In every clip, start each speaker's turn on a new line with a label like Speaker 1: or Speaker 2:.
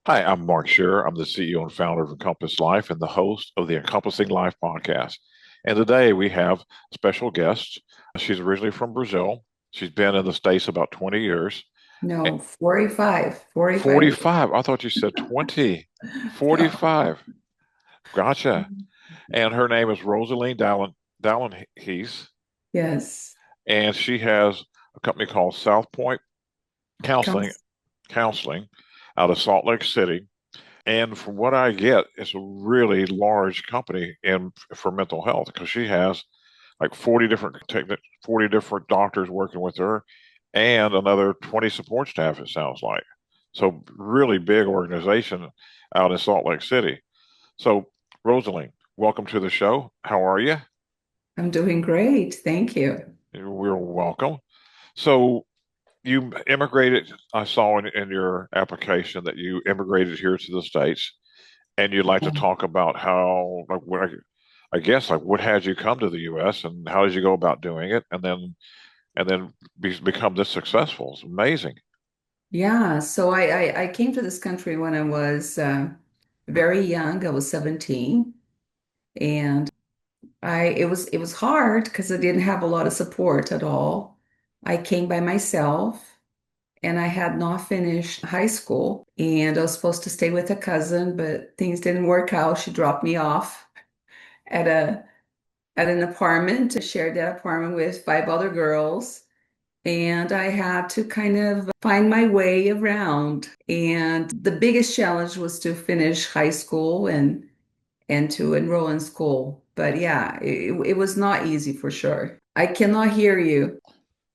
Speaker 1: Hi, I'm Mark Scherer. I'm the CEO and founder of Encompass Life and the host of the Encompassing Life Podcast. And today we have a special guest. She's originally from Brazil. She's been in the States about 20 years. Eh,
Speaker 2: No, 45, 45 years.
Speaker 1: 45. I thought you said 20.
Speaker 2: No.
Speaker 1: 45. Gotcha. And her name is Roselene Dalanhese.
Speaker 2: Yes.
Speaker 1: And she has a company called South Point Counseling,
Speaker 2: Comes,
Speaker 1: Counseling out of Salt Lake City. And from what I get, it's a really large company in for mental health because she has like 40 different doctors working with her and another 20 support staff, it sounds like. So really big organization out in Salt Lake City. So Rosaline, welcome to the show. How are you?
Speaker 2: I'm doing great. Thank you.
Speaker 1: We're welcome. So you immigrated, I saw in your application that you immigrated here to the States and you'd like to talk about how, like, I guess, like, what had you come to the U.S. and how did you go about doing it, and then become this successful? It's amazing.
Speaker 2: Yeah, so I came to this country when I was very young. I was 17, and it was hard because I didn't have a lot of support at all. I came by myself, and I had not finished high school, and I was supposed to stay with a cousin, but things didn't work out. She dropped me off at a at an apartment. I shared that apartment with five other girls, and I had to kind of find my way around. And the biggest challenge was to finish high school and to enroll in school. But yeah, it was not easy for sure. I cannot hear you.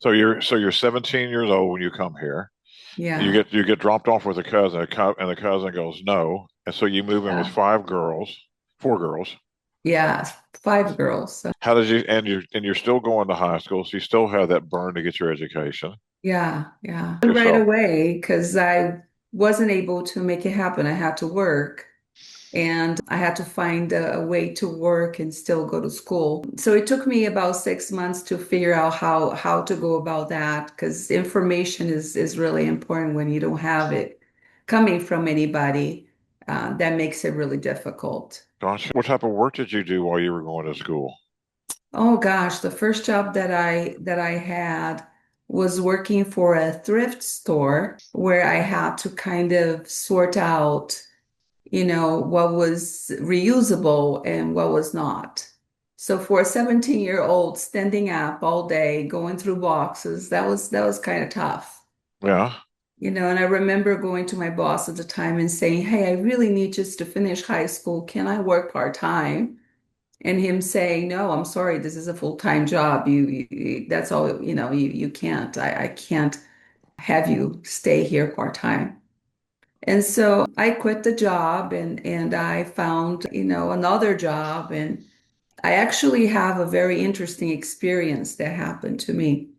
Speaker 1: So you're 17 years old when you come here. You
Speaker 2: Yeah,
Speaker 1: get dropped off with a cousin, and the cousin goes no, and so you move in with
Speaker 2: yeah,
Speaker 1: five girls, four girls.
Speaker 2: yeah, five girls. So,
Speaker 1: How did you and you're still going to high school, so you still have that burn to get your education.
Speaker 2: yeah, yeah. Right
Speaker 1: So,
Speaker 2: away, because I wasn't able to make it happen. I had to work. And I had to find a way to work and still go to school. So it took me about 6 months to figure out how to go about that because information is really important when you don't have it coming from anybody. That makes it really difficult.
Speaker 1: gosh, what type of work did you do while you were going to school?
Speaker 2: Oh gosh, the first job that I had was working for a thrift store where I had to kind of sort out what was reusable and what was not. So for a 17-year-old standing up all day, going through boxes, that was kind of tough.
Speaker 1: Yeah.
Speaker 2: And I remember going to my boss at the time and saying, "Hey, I really need just to finish high school. Can I work part-time?" And him saying, "No, I'm sorry, this is a full-time job. That's all, you can't. I can't have you stay here part-time." And so I quit the job and I found, another job. And I actually have a very interesting experience that happened to me.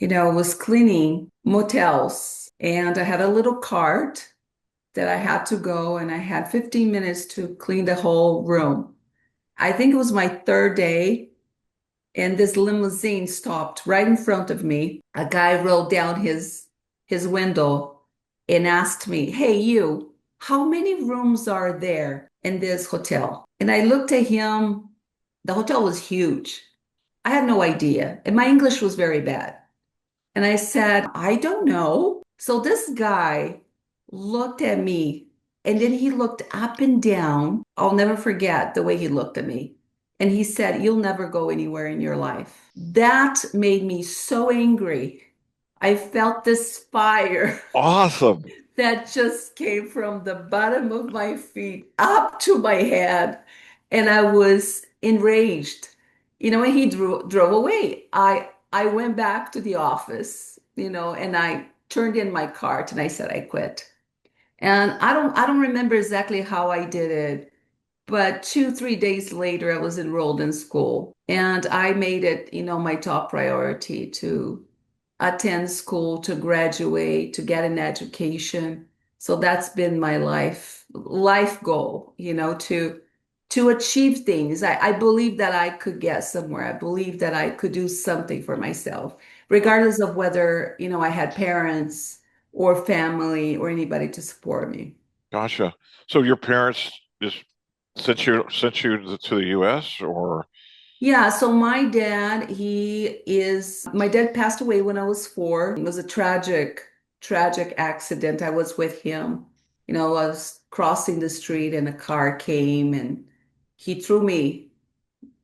Speaker 2: I was cleaning motels and I had a little cart that I had to go and I had 15 minutes to clean the whole room. I think it was my third day and this limousine stopped right in front of me. A guy rolled down his window and asked me, "Hey, you, how many rooms are there in this hotel?" And I looked at him. The hotel was huge. I had no idea, and my English was very bad. And I said, "I don't know." So this guy looked at me and then he looked up and down. I'll never forget the way he looked at me. And he said, "You'll never go anywhere in your life." That made me so angry. I felt this fire
Speaker 1: Awesome.
Speaker 2: that just came from the bottom of my feet up to my head. And I was enraged. When he drove away, I went back to the office, and I turned in my cart and I said I quit. And I don't remember exactly how I did it, but 2, 3 days later, I was enrolled in school. And I made it, my top priority to attend school, to graduate, to get an education. So that's been my life goal, to achieve things. I believe that I could get somewhere. I believe that I could do something for myself, regardless of whether, I had parents or family or anybody to support me.
Speaker 1: Gotcha. So your parents just sent you to the U.S. or
Speaker 2: Yeah, so my dad passed away when I was 4. It was a tragic accident. I was with him. I was crossing the street and a car came and he threw me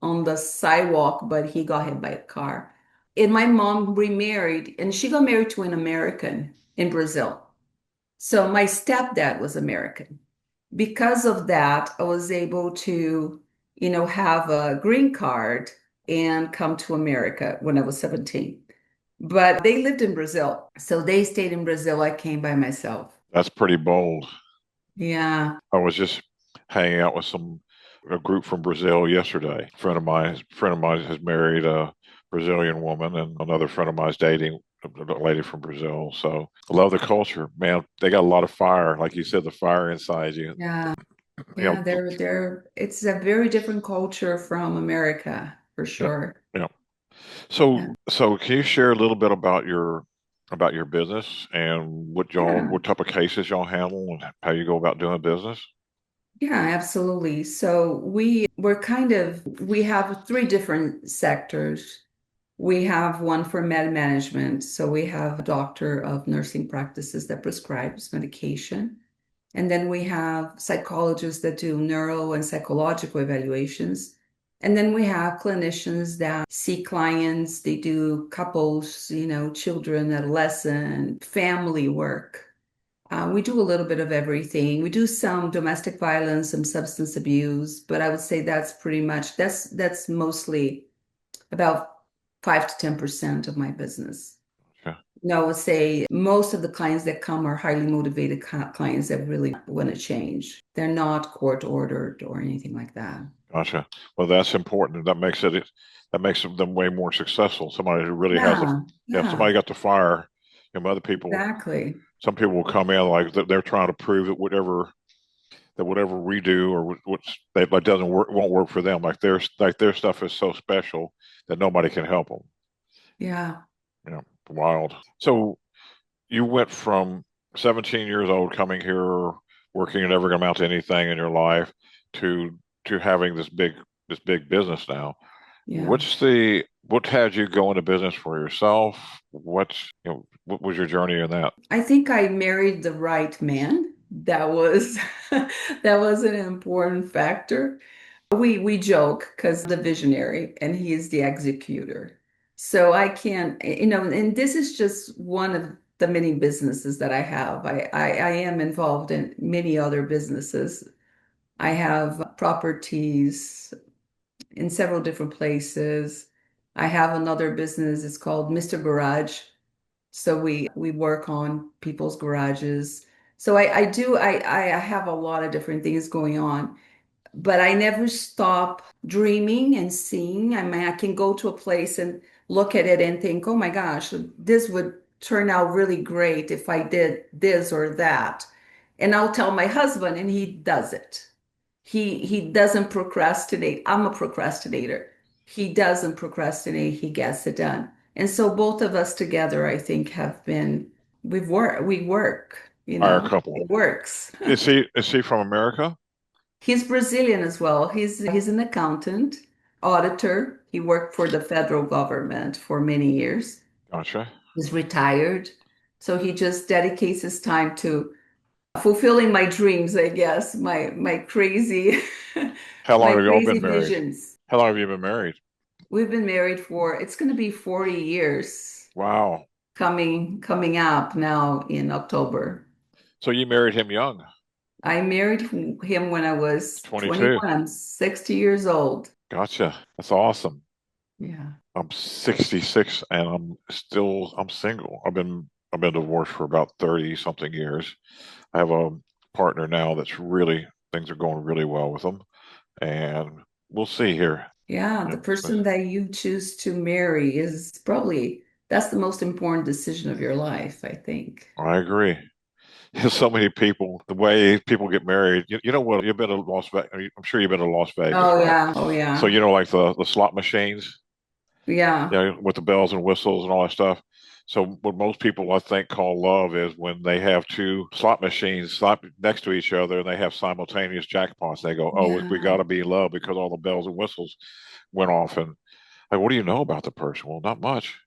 Speaker 2: on the sidewalk, but he got hit by a car. And my mom remarried, and she got married to an American in Brazil. So my stepdad was American. Because of that, I was able to, have a green card and come to America when I was 17. But they lived in Brazil. So they stayed in Brazil. I came by myself.
Speaker 1: that's pretty bold.
Speaker 2: Yeah.
Speaker 1: I was just hanging out with a group from Brazil yesterday. A friend of mine has married a Brazilian woman, and another friend of mine is dating a lady from Brazil. So I love the culture, man. They got a lot of fire, like you said, the fire inside you.
Speaker 2: Yeah.
Speaker 1: You
Speaker 2: Yeah,
Speaker 1: know,
Speaker 2: it's a very different culture from America for
Speaker 1: yeah,
Speaker 2: sure.
Speaker 1: yeah.
Speaker 2: Yeah.
Speaker 1: So can you share a little bit about your business and
Speaker 2: Yeah.
Speaker 1: what type of cases y'all handle and how you go about doing business?
Speaker 2: Yeah, absolutely. So we have 3 different sectors. We have one for med management. So we have a doctor of nursing practices that prescribes medication. And then we have psychologists that do neuro and psychological evaluations. And then we have clinicians that see clients, they do couples, children, adolescent, family work. We do a little bit of everything. We do some domestic violence, some substance abuse, but I would say that's mostly about 5 to 10% of my business.
Speaker 1: Okay,
Speaker 2: No, I would say most of the clients that come are highly motivated clients that really want to change. They're not court ordered or anything like that.
Speaker 1: gotcha. Well, that's important. That makes them way more successful. Somebody who really has
Speaker 2: Yeah,
Speaker 1: yeah,
Speaker 2: yeah,
Speaker 1: somebody got the fire. Other people,
Speaker 2: exactly.
Speaker 1: some people will come in like they're trying to prove that whatever we do or what's that doesn't work won't work for them. Like their stuff is so special that nobody can help them.
Speaker 2: Yeah,
Speaker 1: Wild. So you went from 17 years old coming here, working and never going to amount to anything in your life, to having this big business now.
Speaker 2: yeah.
Speaker 1: What had you go into business for yourself? What was your journey in that?
Speaker 2: I think I married the right man. That was that was an important factor. We joke because the visionary and he is the executor. So I can't, and this is just one of the many businesses that I have. I am involved in many other businesses. I have properties in several different places. I have another business. It's called Mr. Garage. So we work on people's garages. So I have a lot of different things going on, but I never stop dreaming and seeing. I mean, I can go to a place and look at it and think, oh my gosh, this would turn out really great if I did this or that. And I'll tell my husband, and he does it. He doesn't procrastinate. I'm a procrastinator. He doesn't procrastinate. He gets it done. And so both of us together, I think, we work,
Speaker 1: Fire couple.
Speaker 2: it works.
Speaker 1: Is he from America?
Speaker 2: He's Brazilian as well. He's an accountant, auditor. He worked for the federal government for many years.
Speaker 1: Gotcha.
Speaker 2: He's retired. So he just dedicates his time to fulfilling my dreams, I guess, my crazy
Speaker 1: How long
Speaker 2: my
Speaker 1: have y'all
Speaker 2: crazy
Speaker 1: been married?
Speaker 2: visions.
Speaker 1: How long have you been married?
Speaker 2: We've been married for it's going to be 40 years
Speaker 1: Wow.
Speaker 2: coming up now in October.
Speaker 1: So you married him young,
Speaker 2: I married him when I was
Speaker 1: 22.
Speaker 2: 21. I'm 60 years old.
Speaker 1: Gotcha. That's awesome.
Speaker 2: Yeah.
Speaker 1: I'm 66 and I'm single. I've been divorced for about 30 something years. I have a partner now that's really things are going really well with them, and we'll see here.
Speaker 2: Yeah, the
Speaker 1: Yeah,
Speaker 2: person that you choose to marry is probably that's the most important decision of your life, I think.
Speaker 1: I agree. So many people, the way people get married, you know what? You've been to Las Vegas. I'm sure you've been to Las Vegas,
Speaker 2: Oh
Speaker 1: right?
Speaker 2: yeah. Oh
Speaker 1: So
Speaker 2: yeah.
Speaker 1: you know, like the slot machines.
Speaker 2: Yeah.
Speaker 1: with the bells and whistles and all that stuff. So what most people I think call love is when they have two slot machines slot next to each other and they have simultaneous jackpots. They go, "Oh, we got
Speaker 2: Yeah.
Speaker 1: to be in love because all the bells and whistles went off." And like, what do you know about the person? Well, not much.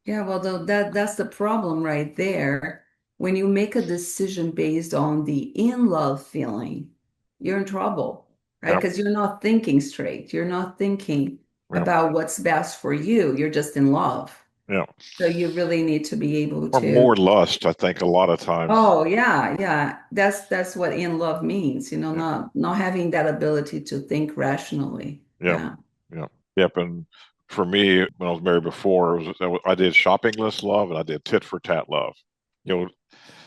Speaker 2: Yeah, well, that's the problem right there. When you make a decision based on the in love feeling, you're in trouble, right?
Speaker 1: Yep,
Speaker 2: Because you're not thinking straight. You're not thinking
Speaker 1: yep,
Speaker 2: about what's best for you. You're just in love.
Speaker 1: yep.
Speaker 2: So you really need to be able
Speaker 1: Or
Speaker 2: to,
Speaker 1: more lust, I think, a lot of times.
Speaker 2: oh yeah, yeah. That's what in love means,
Speaker 1: Yep,
Speaker 2: not having that ability to think rationally.
Speaker 1: yep,
Speaker 2: Yeah.
Speaker 1: yep, yep. And for me, when I was married before, I did shopping list love and I did tit for tat love. You know,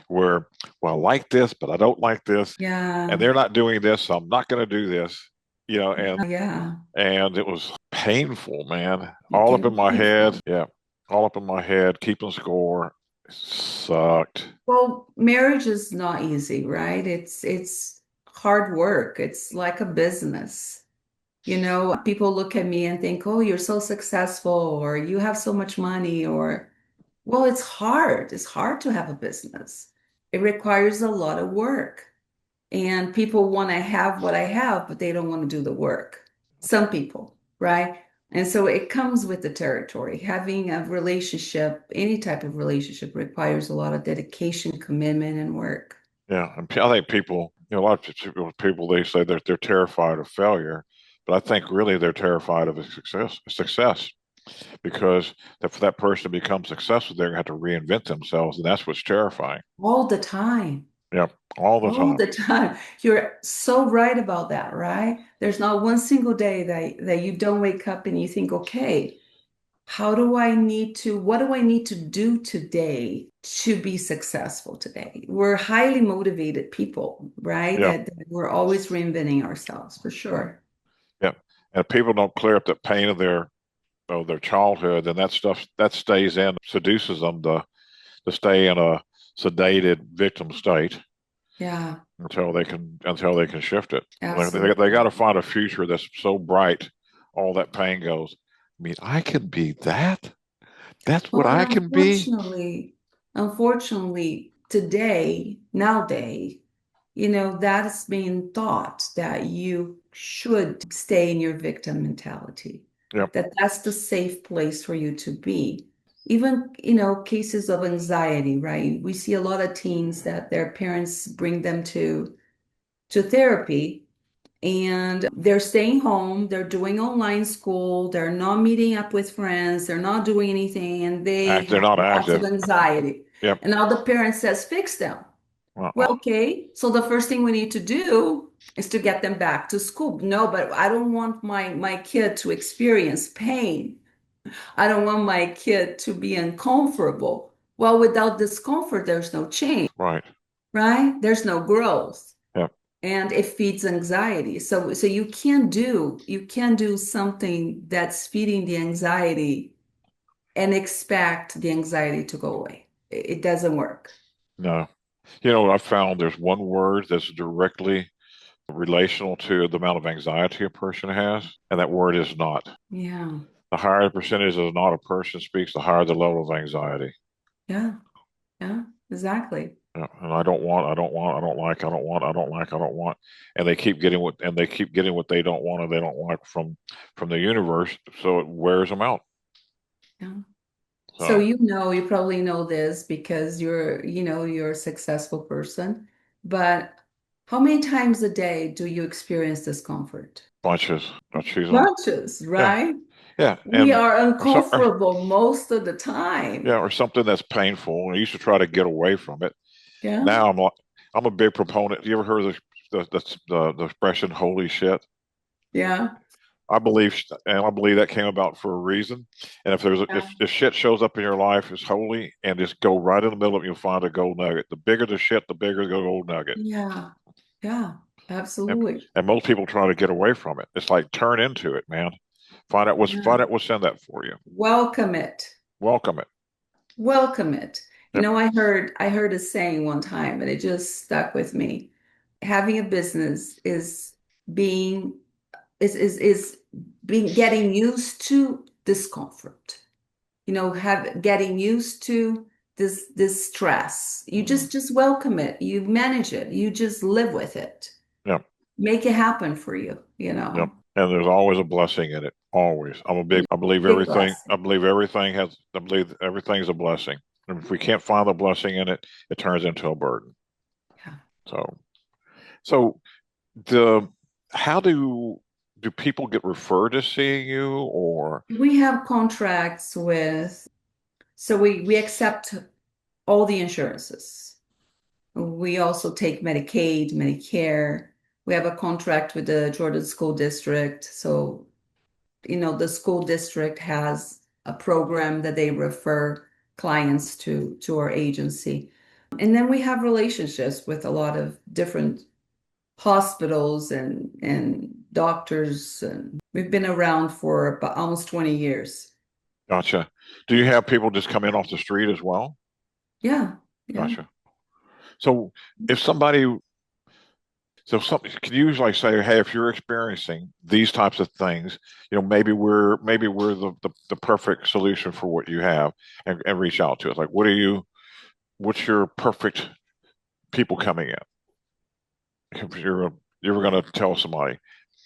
Speaker 1: where, well, I like this, but I don't like this, and
Speaker 2: Yeah.
Speaker 1: they're not doing this, so I'm not going to do this.
Speaker 2: Yeah.
Speaker 1: And it was painful, man.
Speaker 2: It
Speaker 1: All
Speaker 2: can
Speaker 1: up in
Speaker 2: be
Speaker 1: my head,
Speaker 2: painful.
Speaker 1: yeah, all up in my head, keeping score sucked.
Speaker 2: Well, marriage is not easy, right? It's hard work. It's like a business. People look at me and think, "Oh, you're so successful," or "You have so much money," or well, it's hard. It's hard to have a business. It requires a lot of work. And people want to have what I have, but they don't want to do the work. Some people, right? And so it comes with the territory. Having a relationship, any type of relationship, requires a lot of dedication, commitment, and work.
Speaker 1: Yeah, and I think people, a lot of people they say that they're terrified of failure, but I think really they're terrified of a success because for that person to become successful, they're going to have to reinvent themselves, and that's what's terrifying.
Speaker 2: All the time.
Speaker 1: Yep, all the
Speaker 2: All
Speaker 1: time.
Speaker 2: the time. You're so right about that, right? There's not one single day that you don't wake up and you think, okay, what do I need to do today to be successful today? We're highly motivated people, right?
Speaker 1: Yep,
Speaker 2: That we're always reinventing ourselves for
Speaker 1: yep,
Speaker 2: sure.
Speaker 1: yep. And if people don't clear up the pain of their childhood, then that stuff that stays in, seduces them to stay in a sedated victim state
Speaker 2: Yeah,
Speaker 1: until they can shift it. They got
Speaker 2: absolutely.
Speaker 1: to find a future that's so bright, all that pain goes. I mean, I can be that. That's
Speaker 2: Well,
Speaker 1: what
Speaker 2: and
Speaker 1: I can be.
Speaker 2: unfortunately, nowadays, that's being thought that you should stay in your victim mentality,
Speaker 1: Yep.
Speaker 2: that that's the safe place for you to be. Even, cases of anxiety, right? We see a lot of teens that their parents bring them to therapy and they're staying home, they're doing online school, they're not meeting up with friends, they're not doing anything, and they
Speaker 1: They're
Speaker 2: have
Speaker 1: not
Speaker 2: lots of
Speaker 1: active.
Speaker 2: anxiety.
Speaker 1: Yep.
Speaker 2: And now the parent says, fix them. Well,
Speaker 1: Uh-uh.
Speaker 2: okay, so the first thing we need to do is to get them back to school. No, but I don't want my kid to experience pain. I don't want my kid to be uncomfortable. Well, without discomfort, there's no change,
Speaker 1: Right.
Speaker 2: right? There's no growth
Speaker 1: Yep.
Speaker 2: and it feeds anxiety. So you can't do something that's feeding the anxiety and expect the anxiety to go away. It doesn't work.
Speaker 1: No. I found there's one word that's directly relational to the amount of anxiety a person has, and that word is not.
Speaker 2: Yeah.
Speaker 1: The higher the percentage of not a person speaks, the higher the level of anxiety.
Speaker 2: Yeah. Yeah. Exactly.
Speaker 1: Yeah, and I don't want, I don't like, I don't want, I don't like, I don't want, and they keep getting what they don't want and they don't like from the universe, so it wears them out.
Speaker 2: Yeah. So
Speaker 1: So
Speaker 2: you probably know this because you're a successful person, but how many times a day do you experience discomfort?
Speaker 1: bunches, she's on,
Speaker 2: Bunches,
Speaker 1: yeah,
Speaker 2: right?
Speaker 1: yeah,
Speaker 2: We
Speaker 1: and
Speaker 2: are
Speaker 1: or
Speaker 2: uncomfortable most of the time.
Speaker 1: yeah, or something that's painful. I used to try to get away from it.
Speaker 2: Yeah.
Speaker 1: Now I'm a big proponent. You ever heard of the expression "holy shit"?
Speaker 2: Yeah.
Speaker 1: I believe that came about for a reason. And
Speaker 2: Yeah.
Speaker 1: if shit shows up in your life is holy, and just go right in the middle of it, you'll find a gold nugget. The bigger the shit, the bigger the gold nugget.
Speaker 2: Yeah. Yeah.
Speaker 1: And,
Speaker 2: Absolutely.
Speaker 1: and most people try to get away from it. It's like turn into it, man.
Speaker 2: Yeah.
Speaker 1: Find out what's in that for you.
Speaker 2: Welcome it.
Speaker 1: Welcome it.
Speaker 2: Welcome it.
Speaker 1: Yep.
Speaker 2: I heard a saying one time and it just stuck with me. Having a business being is being getting used to discomfort, have getting used to this stress. You
Speaker 1: Hmm.
Speaker 2: just welcome it, you manage it, you just live with it,
Speaker 1: Yep.
Speaker 2: make it happen for you.
Speaker 1: Yep. And there's always a blessing in it. Always. I believe
Speaker 2: Big
Speaker 1: everything,
Speaker 2: blessing.
Speaker 1: I believe everything's a blessing. And if we can't find the blessing in it, it turns into a burden.
Speaker 2: Yeah.
Speaker 1: So, so the, how do people get referred to seeing you or,
Speaker 2: We have contracts with, so we accept all the insurances. We also take Medicaid, Medicare. We have a contract with the Jordan School District. So, the school district has a program that they refer clients to our agency. And then we have relationships with a lot of different hospitals and doctors. And we've been around for about almost 20 years.
Speaker 1: gotcha. Do you have people just come in off the street as well?
Speaker 2: Yeah, yeah.
Speaker 1: Gotcha. So if somebody So something can you like say, hey, if you're experiencing these types of things, maybe we're the perfect solution for what you have and reach out to us. Like what's your perfect people coming in? If you're gonna tell somebody.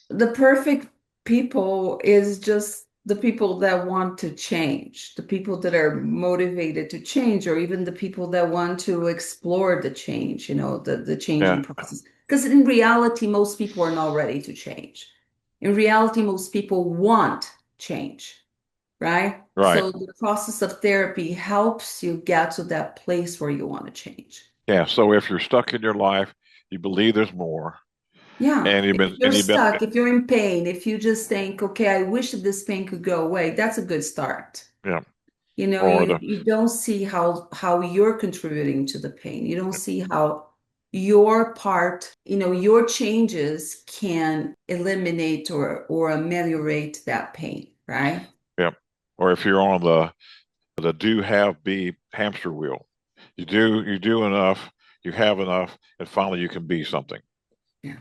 Speaker 2: The perfect people is just the people that want to change, the people that are motivated to change, or even the people that want to explore the change, the
Speaker 1: Yeah,
Speaker 2: changing process. Because in reality, most people are not ready to change. In reality, most people want change, right?
Speaker 1: right.
Speaker 2: So the process of therapy helps you get to that place where you want to change.
Speaker 1: Yeah. So if you're stuck in your life, you believe there's more
Speaker 2: Yeah.
Speaker 1: and
Speaker 2: If you're
Speaker 1: you've been
Speaker 2: stuck, if you're in pain, if you just think, okay, I wish that this pain could go away, that's a good start.
Speaker 1: yeah,
Speaker 2: You know,
Speaker 1: or
Speaker 2: you
Speaker 1: the
Speaker 2: you don't see how you're contributing to the pain. You don't see how your part, your changes can eliminate or ameliorate that pain, right?
Speaker 1: yeah, or if you're on the do have be hamster wheel. You do enough, you have enough, and finally you can be something.
Speaker 2: Yeah.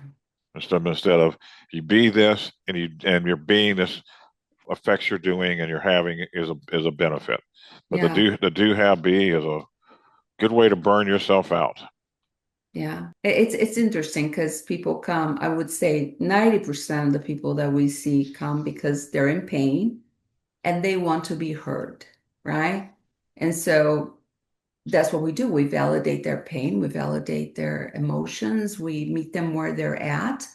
Speaker 1: Instead of you be this and your being this affects your doing and your having is a benefit. But
Speaker 2: Yeah.
Speaker 1: the do have be is a good way to burn yourself out.
Speaker 2: Yeah. It's interesting because people come, I would say 90% of the people that we see come because they're in pain and they want to be heard, right? And so that's what we do. We validate their pain, we validate their emotions, we meet them where they're at.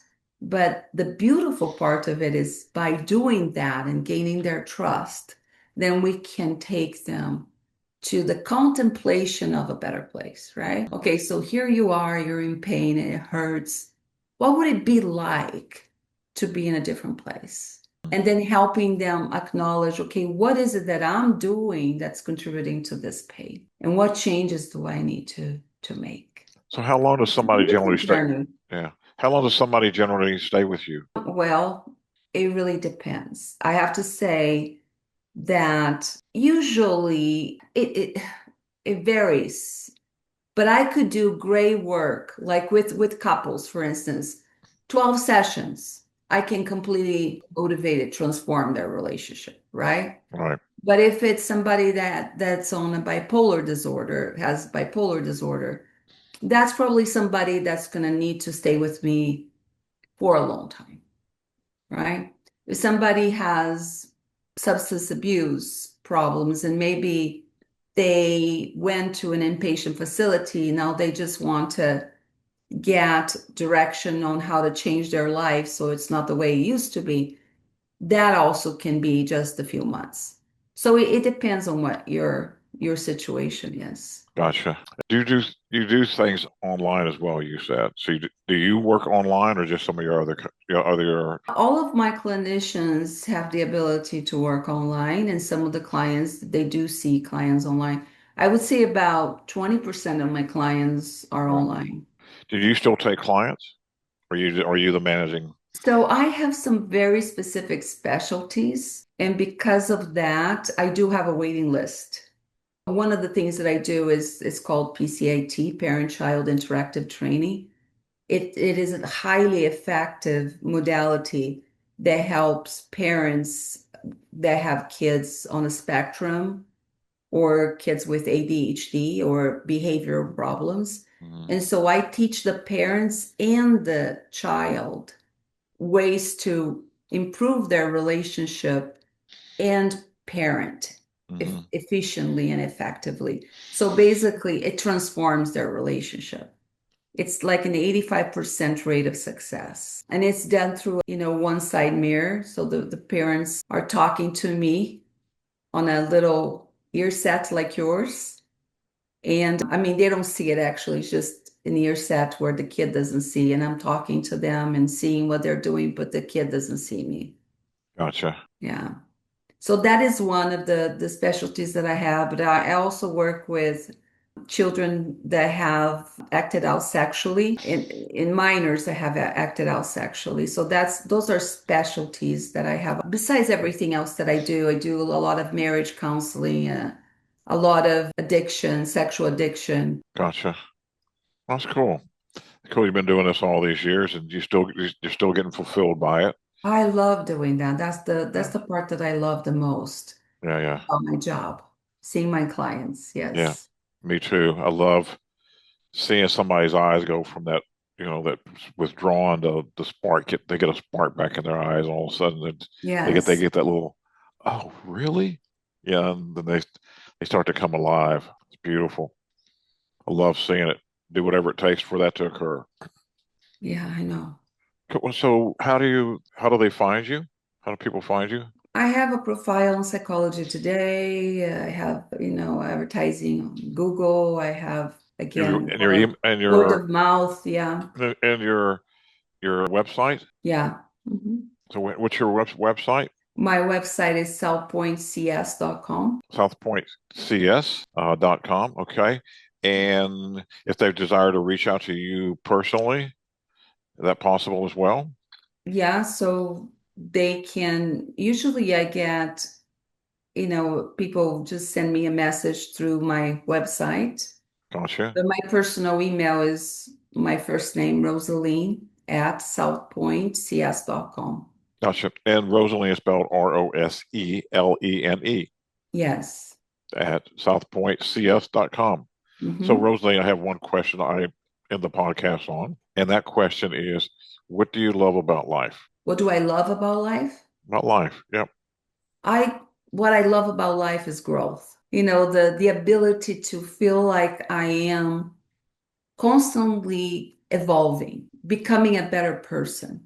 Speaker 2: But the beautiful part of it is by doing that and gaining their trust, then we can take them to the contemplation of a better place, right? Okay, so here you are, you're in pain and it hurts. What would it be like to be in a different place? And then helping them acknowledge, okay, what is it that I'm doing that's contributing to this pain? And what changes do I need to make?
Speaker 1: So how long does
Speaker 2: It's a
Speaker 1: somebody
Speaker 2: beautiful
Speaker 1: generally stay?
Speaker 2: journey.
Speaker 1: Yeah. How long does somebody generally stay with you?
Speaker 2: Well, it really depends. I have to say that usually it varies. But I could do great work, like with couples, for instance, 12 sessions. I can completely motivate it, transform their relationship, right?
Speaker 1: Right.
Speaker 2: But if it's somebody that's on a bipolar disorder, has bipolar disorder, that's probably somebody that's going to need to stay with me for a long time, right? If somebody has substance abuse problems and maybe they went to an inpatient facility, now they just want to get direction on how to change their life so it's not the way it used to be, that also can be just a few months. So it depends on what your situation is.
Speaker 1: Gotcha. You do things online as well, you said. So do you work online or just some of your other
Speaker 2: All of my clinicians have the ability to work online, and some of the clients, they do see clients online. I would say about 20% of my clients are online.
Speaker 1: do you still take clients? Are you the managing?
Speaker 2: So I have some very specific specialties, and because of that, I do have a waiting list. One of the things that I do is called PCAT, Parent-Child Interactive Training. It is a highly effective modality that helps parents that have kids on the spectrum or kids with ADHD or behavioral problems.
Speaker 1: Hmm.
Speaker 2: And so I teach the parents and the child ways to improve their relationship and parent
Speaker 1: Hmm.
Speaker 2: efficiently and effectively. So basically, it transforms their relationship. It's like an 85% rate of success. And it's done through, one side mirror. So the parents are talking to me on a little ear set like yours. And I mean, they don't see it actually. It's just an ear set where the kid doesn't see. And I'm talking to them and seeing what they're doing, but the kid doesn't see me.
Speaker 1: Gotcha.
Speaker 2: Yeah. So that is one of the specialties that I have, but I also work with children that have acted out sexually. In minors that have acted out sexually. So those are specialties that I have. Besides everything else that I do a lot of marriage counseling, a lot of addiction, sexual addiction.
Speaker 1: Gotcha. That's cool. Cool. You've been doing this all these years, and you're still getting fulfilled by it.
Speaker 2: I love doing that. That's
Speaker 1: Yeah.
Speaker 2: the part that I love the most
Speaker 1: Yeah. Yeah.
Speaker 2: about my job, seeing my clients.
Speaker 1: Yeah.
Speaker 2: Yes.
Speaker 1: Me too. I love seeing somebody's eyes go from that, that withdrawn to the spark. They get a spark back in their eyes. All of a sudden, they
Speaker 2: Yes.
Speaker 1: get that little, oh, really? Yeah. And then they start to come alive. It's beautiful. I love seeing it. Do whatever it takes for that to occur.
Speaker 2: Yeah, I know.
Speaker 1: Cool. So how do they find you? How do people find you?
Speaker 2: I have a profile on Psychology Today. I have, advertising on Google. I have, again,
Speaker 1: And
Speaker 2: word of mouth. Yeah.
Speaker 1: your website.
Speaker 2: Yeah. Mhm.
Speaker 1: So what's your website?
Speaker 2: My website is southpointcs.com.
Speaker 1: southpointcs.com. Okay. And if they desire to reach out to you personally, is that possible as well?
Speaker 2: Yeah. So they can, usually I get, people just send me a message through my website.
Speaker 1: Gotcha.
Speaker 2: But my personal email is my first name, Roselene at southpointcs.com.
Speaker 1: Gotcha. And Roselene is spelled Roselene
Speaker 2: Yes.
Speaker 1: at southpointcs.com. So,
Speaker 2: Hmm.
Speaker 1: Roselene, I have one question I end the podcast on, and that question is, what do you love about life?
Speaker 2: What do I love about life?
Speaker 1: About life. Yep.
Speaker 2: I what I love about life is growth. The ability to feel like I am constantly evolving, becoming a better person.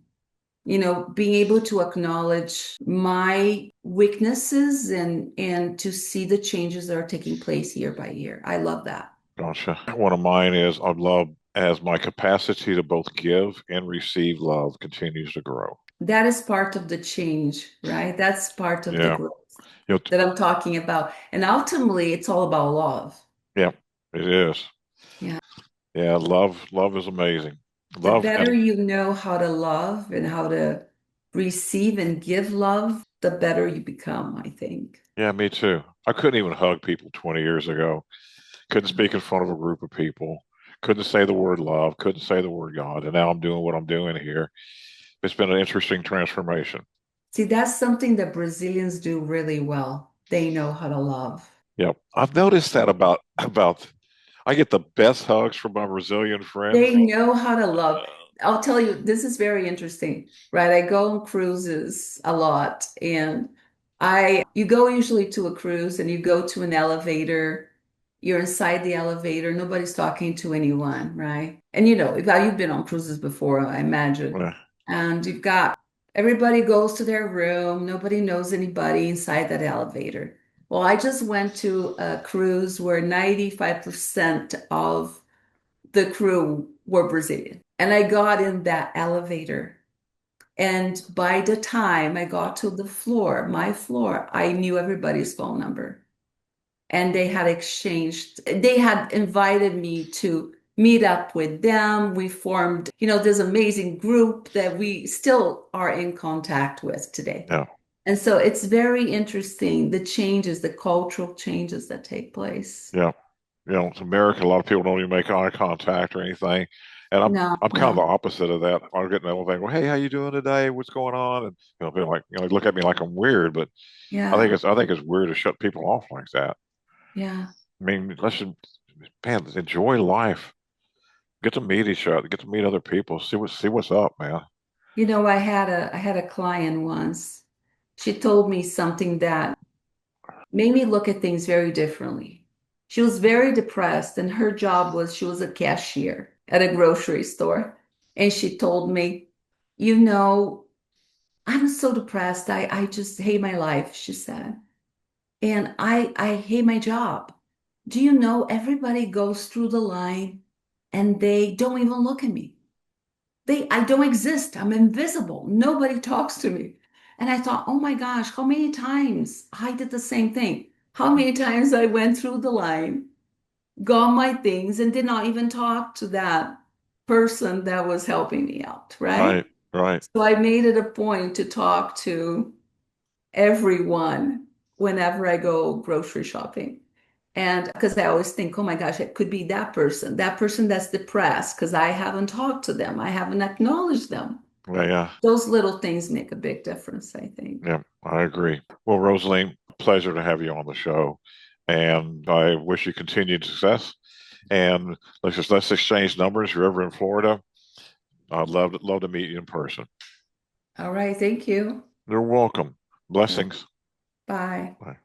Speaker 2: Being able to acknowledge my weaknesses and to see the changes that are taking place year by year. I love that.
Speaker 1: Gotcha. One of mine is I'd love as my capacity to both give and receive love continues to grow.
Speaker 2: That is part of the change, right? That's part of the
Speaker 1: Yeah.
Speaker 2: growth
Speaker 1: You know,
Speaker 2: that I'm talking about. And ultimately, it's all about love.
Speaker 1: yeah, it is.
Speaker 2: Yeah.
Speaker 1: Yeah, love is amazing.
Speaker 2: The
Speaker 1: Love
Speaker 2: better
Speaker 1: and
Speaker 2: you know how to love and how to receive and give love, the better you become, I think.
Speaker 1: yeah, me too. I couldn't even hug people 20 years ago. Couldn't speak in front of a group of people. Couldn't say the word love. Couldn't say the word God. And now I'm doing what I'm doing here. It's been an interesting transformation.
Speaker 2: See, that's something that Brazilians do really well. They know how to love.
Speaker 1: Yep. I've noticed that about I get the best hugs from my Brazilian friends.
Speaker 2: They know how to love. I'll tell you, this is very interesting, right? I go on cruises a lot, and you go usually to a cruise and you go to an elevator, you're inside the elevator, nobody's talking to anyone, right? And you've been on cruises before, I imagine.
Speaker 1: Uh,
Speaker 2: And you've got everybody goes to their room, nobody knows anybody inside that elevator. Well, I just went to a cruise where 95% of the crew were Brazilian. And I got in that elevator. And by the time I got to the floor, my floor, I knew everybody's phone number. And they had invited me to meet up with them. We formed, this amazing group that we still are in contact with today.
Speaker 1: yeah.
Speaker 2: And so it's very interesting, the changes, the cultural changes that take place.
Speaker 1: Yeah. It's America. A lot of people don't even make eye contact or anything. And
Speaker 2: No,
Speaker 1: I'm kind of the
Speaker 2: no.
Speaker 1: opposite of that. I'll get in the elevator, well, hey, how you doing today? What's going on? And they're like, look at me like I'm weird, but
Speaker 2: Yeah,
Speaker 1: I think it's weird to shut people off like that.
Speaker 2: yeah.
Speaker 1: I mean, man, enjoy life. Get to meet each other, get to meet other people, see what's up, man.
Speaker 2: I had a client once. She told me something that made me look at things very differently. She was very depressed, and her job was she was a cashier at a grocery store. And she told me, you know, I'm so depressed. I just hate my life, she said. And I hate my job. Do you know everybody goes through the line and they don't even look at me? I don't exist. I'm invisible. Nobody talks to me. And I thought, oh my gosh, how many times I did the same thing? How many times I went through the line, got my things, and did not even talk to that person that was helping me out, right?
Speaker 1: Right, right.
Speaker 2: So I made it a point to talk to everyone whenever I go grocery shopping. And because I always think, oh my gosh, it could be that person that's depressed because I haven't talked to them, I haven't acknowledged them.
Speaker 1: Yeah, yeah,
Speaker 2: Those little things make a big difference, I think.
Speaker 1: yeah. I agree. Well, Roselene, pleasure to have you on the show, and I wish you continued success. And let's exchange numbers. If you're ever in Florida, I'd love to meet you in person.
Speaker 2: All right, thank you.
Speaker 1: You're welcome. Blessings.
Speaker 2: Bye.
Speaker 1: Bye.